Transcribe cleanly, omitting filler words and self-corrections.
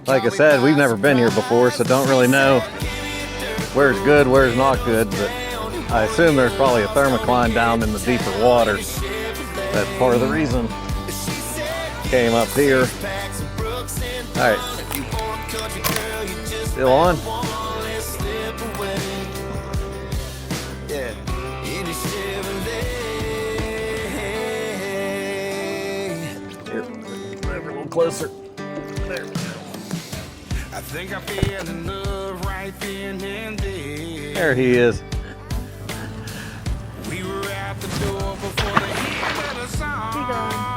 Like I said, we've never been here before, so don't really know where's good, where's not good, but I assume there's probably a thermocline down in the deeper water. That's part of the reason came up here. All right, still on? Here, over a little closer. There we go. I think I fell in love right then and there. There he is. We were at the door before the end of the song.